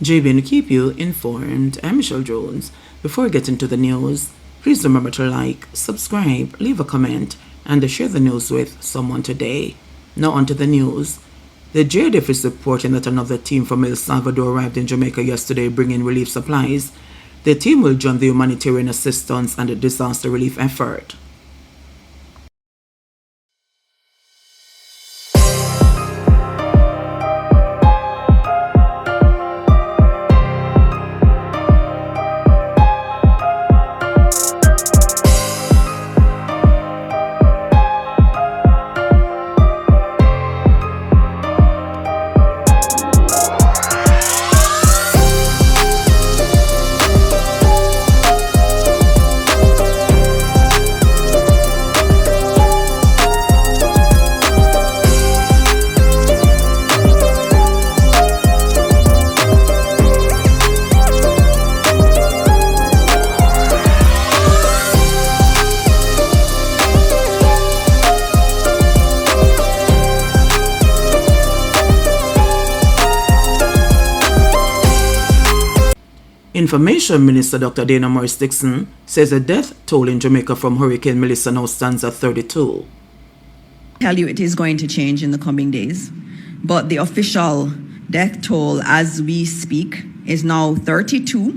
JBNN keep you informed. I'm Michelle Jones. Before we get into the news, please remember to like, subscribe, leave a comment, and to share the news with someone today. Now onto the news. The JDF is reporting that another team from El Salvador arrived in Jamaica yesterday bringing relief supplies. The team will join the humanitarian assistance and the disaster relief effort. Information Minister Dr. Dana Morris Dixon says the death toll in Jamaica from Hurricane Melissa now stands at 32. Tell you it is going to change in the coming days, but the official death toll as we speak is now 32.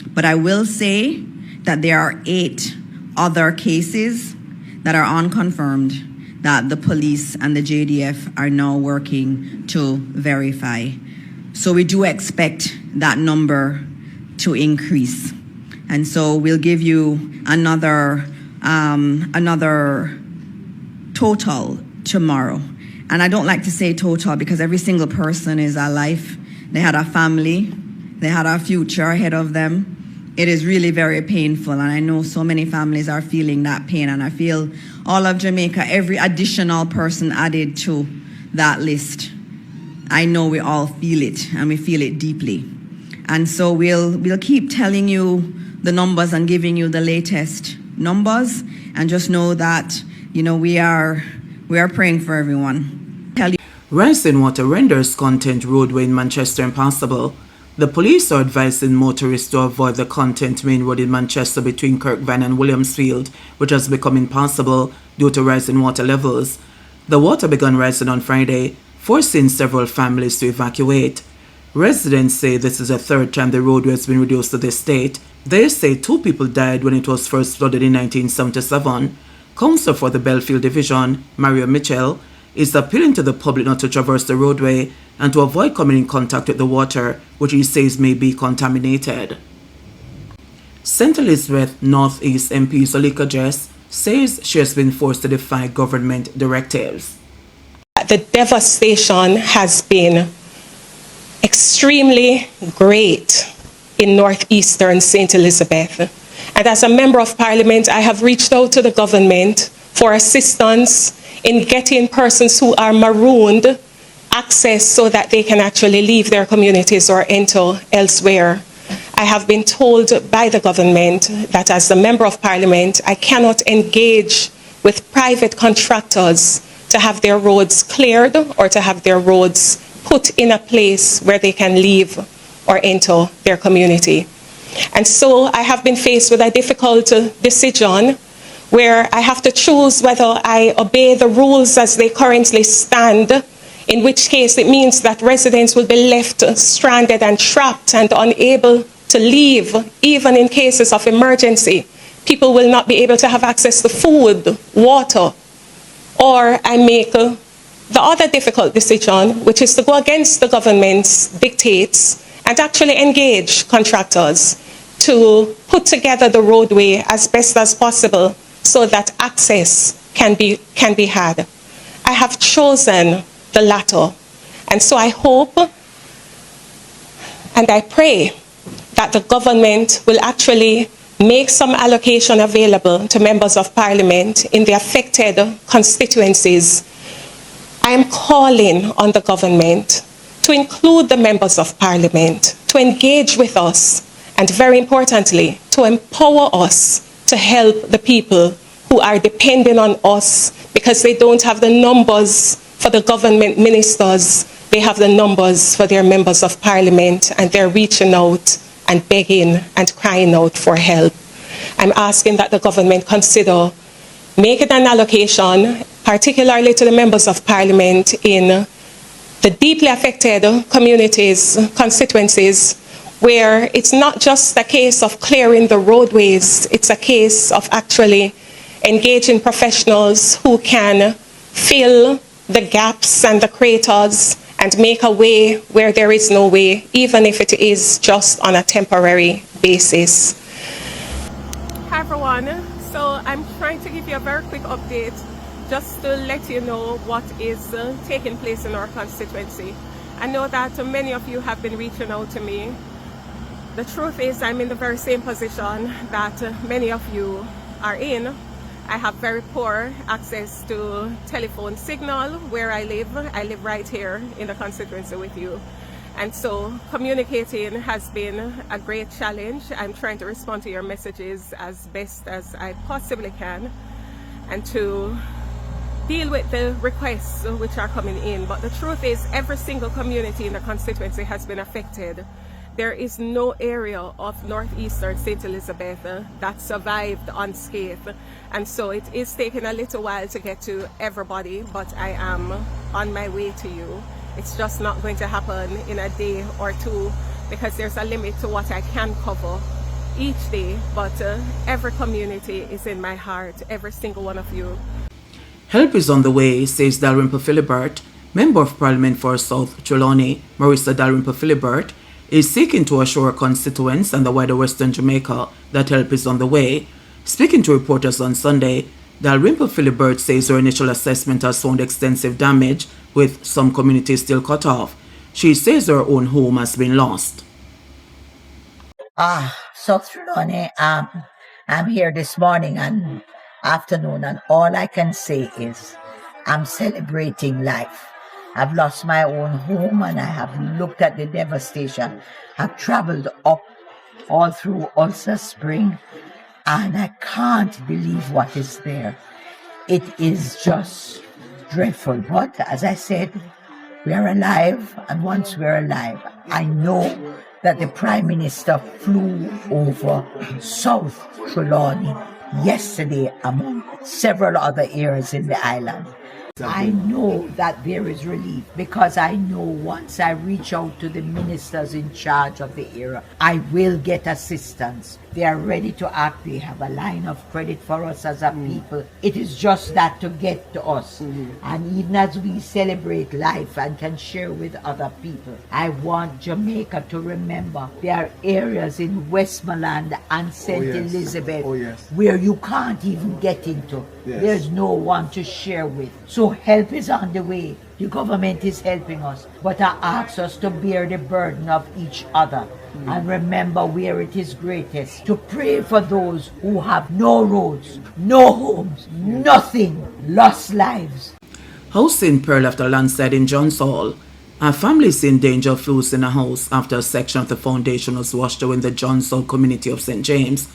But I will say that there are 8 other cases that are unconfirmed that the police and the JDF are now working to verify. So we do expect that number to increase. And so we'll give you another total tomorrow. And I don't like to say total because every single person is a life. They had a family, they had a future ahead of them. It is really very painful, and I know so many families are feeling that pain, and I feel all of Jamaica, every additional person added to that list, I know we all feel it, and we feel it deeply. And so we'll keep telling you the numbers and giving you the latest numbers, and just know that, you know, we are praying for everyone. Rising water renders content roadway in Manchester impassable. The police are advising motorists to avoid the content main road in Manchester between Kirkvan and Williamsfield, which has become impassable due to rising water levels. The water began rising on Friday, forcing several families to evacuate. Residents say this is the 3rd time the roadway has been reduced to this state. They say 2 people died when it was first flooded in 1977. Councillor for the Belfield Division, Mario Mitchell, is appealing to the public not to traverse the roadway and to avoid coming in contact with the water, which he says may be contaminated. St. Elizabeth North East MP Zolika Jess says she has been forced to defy government directives. The devastation has been extremely great in northeastern St. Elizabeth. And as a member of parliament, I have reached out to the government for assistance in getting persons who are marooned access so that they can actually leave their communities or enter elsewhere. I have been told by the government that as a member of parliament, I cannot engage with private contractors to have their roads cleared or to have their roads put in a place where they can leave or enter their community. And so I have been faced with a difficult decision where I have to choose whether I obey the rules as they currently stand, in which case it means that residents will be left stranded and trapped and unable to leave, even in cases of emergency. People will not be able to have access to food, water, or I make the other difficult decision, which is to go against the government's dictates and actually engage contractors to put together the roadway as best as possible so that access can be had. I have chosen the latter. And so I hope and I pray that the government will actually make some allocation available to members of parliament in the affected constituencies. I am calling on the government to include the members of parliament, to engage with us, and very importantly, to empower us to help the people who are depending on us because they don't have the numbers for the government ministers, they have the numbers for their members of parliament, and they're reaching out and begging and crying out for help. I'm asking that the government consider making an allocation, particularly to the members of parliament in the deeply affected communities, constituencies, where it's not just a case of clearing the roadways, it's a case of actually engaging professionals who can fill the gaps and the craters and make a way where there is no way, even if it is just on a temporary basis. Hi everyone, so I'm trying to give you a very quick update just to let you know what is taking place in our constituency. I know that many of you have been reaching out to me. The truth is I'm in the very same position that many of you are in. I have very poor access to telephone signal where I live. I live right here in the constituency with you. And so communicating has been a great challenge. I'm trying to respond to your messages as best as I possibly can and to deal with the requests which are coming in. But the truth is every single community in the constituency has been affected. There is no area of northeastern St. Elizabeth that survived unscathed. And so it is taking a little while to get to everybody, but I am on my way to you. It's just not going to happen in a day or two because there's a limit to what I can cover each day. But every community is in my heart, every single one of you. Help is on the way, says Dalrymple Philibert. Member of Parliament for South Trelawney, Marissa Dalrymple Philibert, is seeking to assure constituents and the wider Western Jamaica that help is on the way. Speaking to reporters on Sunday, Dalrymple Philibert says her initial assessment has found extensive damage, with some communities still cut off. She says her own home has been lost. South Trelawney, I'm here this morning and afternoon, and all I can say is I'm celebrating life. I've lost my own home and I have looked at the devastation. I've traveled up all through Ulster Spring and I can't believe what is there. It is just dreadful. But as I said, we are alive, and once we're alive, I know that the Prime Minister flew over South Trelawney yesterday among several other areas in the island. I know that there is relief because I know once I reach out to the ministers in charge of the area, I will get assistance. They are ready to act. They have a line of credit for us as a people. It is just that to get to us. And even as we celebrate life and can share with other people, I want Jamaica to remember there are areas in Westmoreland and St. Elizabeth where you can't even get into. There's no one to share with. So help is on the way. The government is helping us, but I ask us to bear the burden of each other and remember where it is greatest, to pray for those who have no roads, no homes, nothing, lost lives. House in Pearl after landslide in Johns Hall. A family is in danger of losing a house after a section of the foundation was washed away in the Johns Hall community of St. James.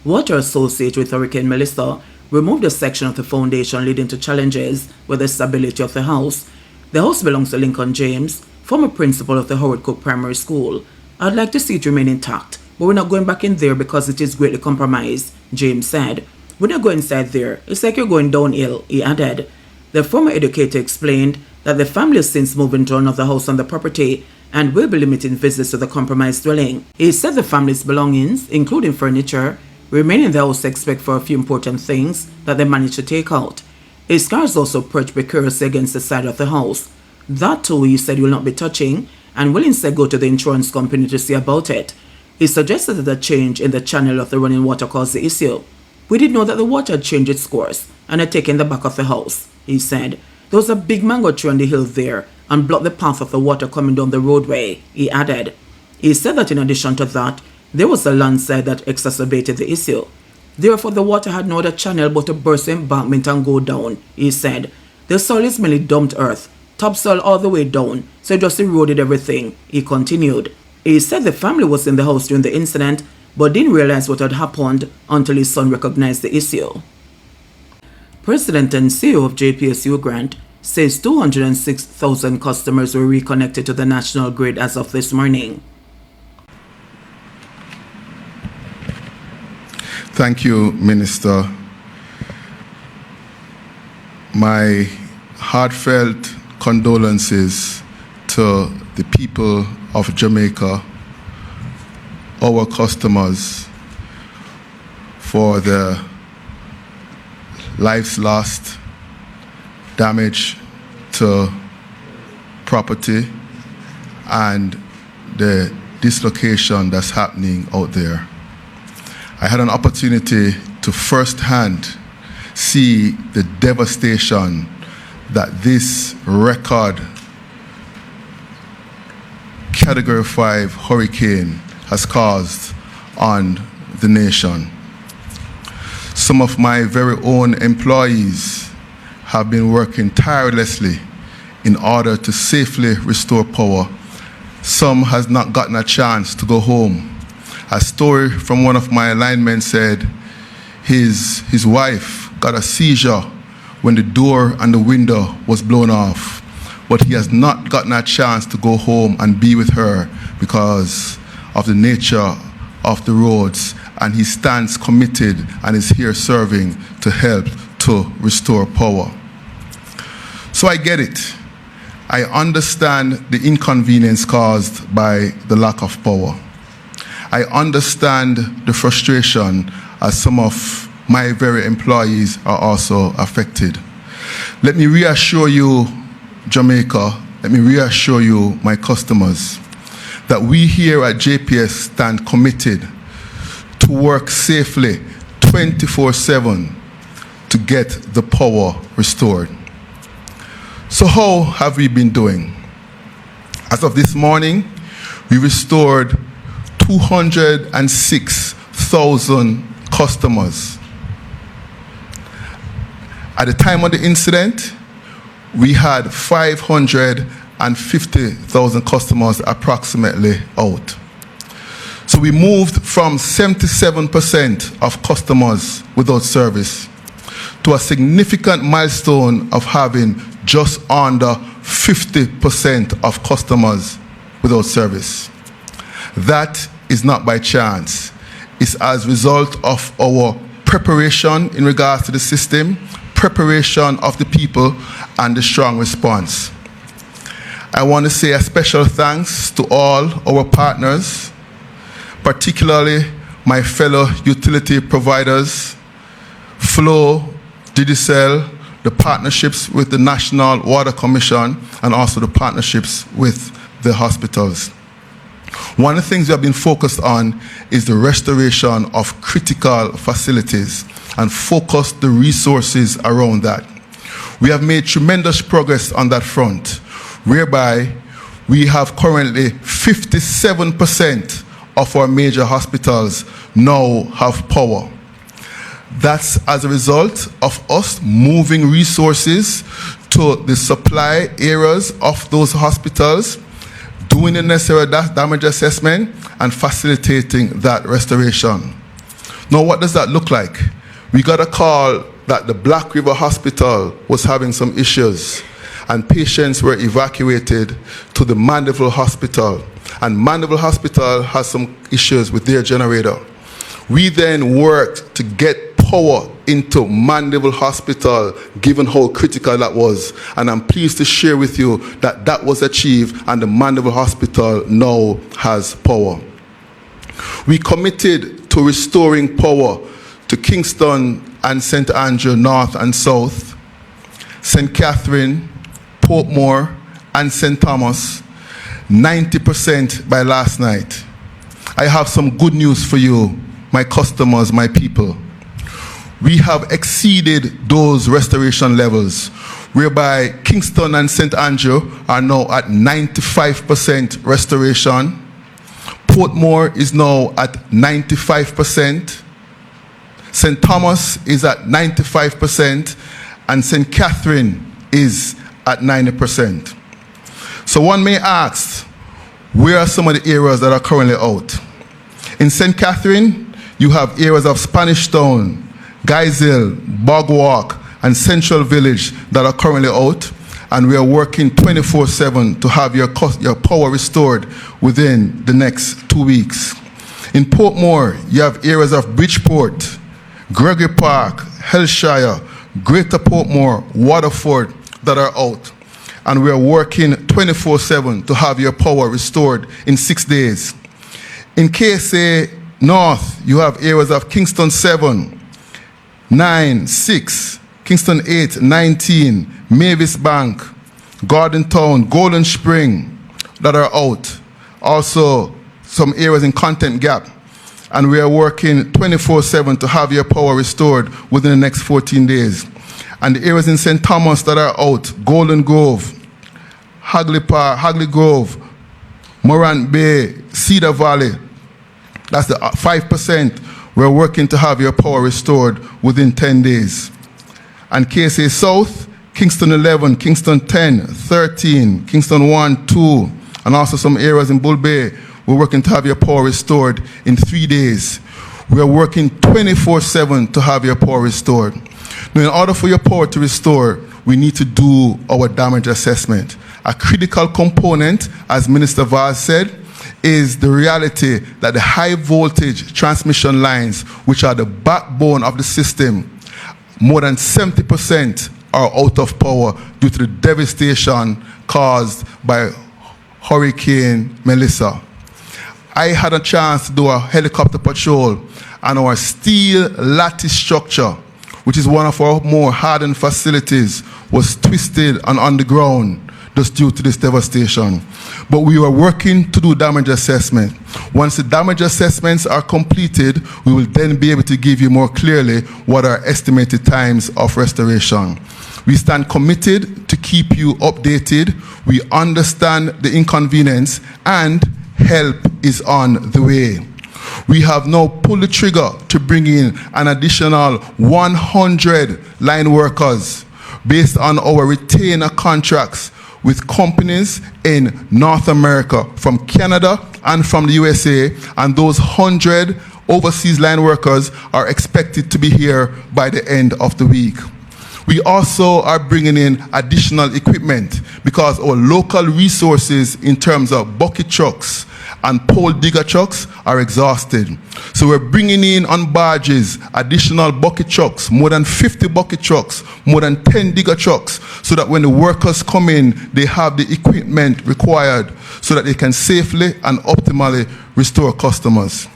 Water associated with Hurricane Melissa removed a section of the foundation, leading to challenges with the stability of the house. The house belongs to Lincoln James, former principal of the Howard Cook Primary School. I'd like to see it remain intact, but we're not going back in there because it is greatly compromised, James said. When you go inside there, it's like you're going downhill, he added. The former educator explained that the family has since moved into another house on the property and will be limiting visits to the compromised dwelling. He said the family's belongings, including furniture, remain in the house except for a few important things that they managed to take out. His cars also perched precariously against the side of the house. That too, he said, will not be touching and will instead go to the insurance company to see about it. He suggested that a change in the channel of the running water caused the issue. We did know that the water had changed its course and had taken the back of the house, he said. There was a big mango tree on the hill there and blocked the path of the water coming down the roadway, he added. He said that in addition to that, there was a landslide that exacerbated the issue. Therefore, the water had no other channel but to burst the embankment and go down, he said. The soil is mainly dumped earth, topsoil all the way down, so it just eroded everything, he continued. He said the family was in the house during the incident, but didn't realize what had happened until his son recognized the issue. President and CEO of JPSU Grant says 206,000 customers were reconnected to the national grid as of this morning. Thank you, Minister. My heartfelt condolences to the people of Jamaica, our customers, for the lives lost, damage to property, and the dislocation that's happening out there. I had an opportunity to firsthand see the devastation that this record Category 5 hurricane has caused on the nation. Some of my very own employees have been working tirelessly in order to safely restore power. Some has not gotten a chance to go home. A story from one of my linemen said his wife got a seizure when the door and the window was blown off, but he has not gotten a chance to go home and be with her because of the nature of the roads, and he stands committed and is here serving to help to restore power. So I get it. I understand the inconvenience caused by the lack of power. I understand the frustration as some of my very employees are also affected. Let me reassure you, Jamaica, let me reassure you, my customers, that we here at JPS stand committed to work safely 24/7 to get the power restored. So how have we been doing? As of this morning, we restored 206,000 customers. At the time of the incident, we had 550,000 customers approximately out. So we moved from 77% of customers without service to a significant milestone of having just under 50% of customers without service. That is not by chance. It's as a result of our preparation in regards to the system, preparation of the people, and the strong response. I want to say a special thanks to all our partners, particularly my fellow utility providers, Flow, Digicel, the partnerships with the National Water Commission, and also the partnerships with the hospitals. One of the things we have been focused on is the restoration of critical facilities and focus the resources around that. We have made tremendous progress on that front, whereby we have currently 57% of our major hospitals now have power. That's as a result of us moving resources to the supply areas of those hospitals, doing the necessary damage assessment, and facilitating that restoration. Now, what does that look like? We got a call that the Black River Hospital was having some issues, and patients were evacuated to the Mandeville Hospital, and Mandeville Hospital has some issues with their generator. We then worked to get power into Mandeville Hospital, given how critical that was. And I'm pleased to share with you that that was achieved, and the Mandeville Hospital now has power. We committed to restoring power to Kingston and St. Andrew North and South, St. Catherine, Portmore, and St. Thomas, 90% by last night. I have some good news for you, my customers, my people. We have exceeded those restoration levels, whereby Kingston and St. Andrew are now at 95% restoration. Portmore is now at 95%. St. Thomas is at 95%, and St. Catherine is at 90%. So one may ask, where are some of the areas that are currently out? In St. Catherine, you have areas of Spanish Town, Guyshill, Bogwalk, and Central Village that are currently out. and we are working 24/7 to have your power restored within the next 2 weeks. In Portmore, you have areas of Bridgeport, Gregory Park, Hellshire, Greater Portmore, Waterford that are out. And we are working 24/7 to have your power restored in 6 days. In KSA North, you have areas of Kingston 7, 9, 6, Kingston 8, 19, Mavis Bank, Garden Town, Golden Spring that are out. Also, some areas in Content Gap. And we are working 24/7 to have your power restored within the next 14 days. And the areas in St. Thomas that are out, Golden Grove, Hagley Grove, Morant Bay, Cedar Valley, that's the 5%. We're working to have your power restored within 10 days. And KSA South, Kingston 11, Kingston 10, 13, Kingston 1, 2, and also some areas in Bull Bay, we're working to have your power restored in 3 days. We are working 24/7 to have your power restored. Now, in order for your power to restore, we need to do our damage assessment. A critical component, as Minister Vaz said, is the reality that the high voltage transmission lines, which are the backbone of the system, more than 70% are out of power due to the devastation caused by Hurricane Melissa. I had a chance to do a helicopter patrol, and our steel lattice structure, which is one of our more hardened facilities, was twisted and on the ground just due to this devastation. But we were working to do damage assessment. Once the damage assessments are completed, we will then be able to give you more clearly what are estimated times of restoration. We stand committed to keep you updated. We understand the inconvenience, and help is on the way. We have now pulled the trigger to bring in an additional 100 line workers based on our retainer contracts with companies in North America, from Canada and from the USA, and those 100 overseas line workers are expected to be here by the end of the week. We also are bringing in additional equipment because our local resources in terms of bucket trucks and pole digger trucks are exhausted. So we're bringing in on barges additional bucket trucks, more than 50 bucket trucks, more than 10 digger trucks, so that when the workers come in, they have the equipment required so that they can safely and optimally restore customers.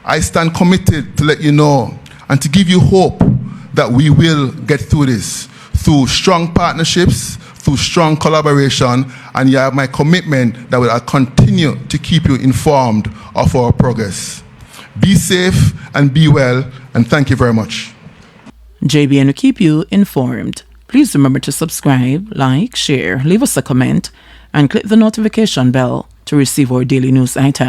I stand committed to let you know and to give you hope that we will get through this through strong partnerships, through strong collaboration, and you have my commitment that I'll continue to keep you informed of our progress. Be safe and be well, and thank you very much. JBN will keep you informed. Please remember to subscribe, like, share, leave us a comment, and click the notification bell to receive our daily news items.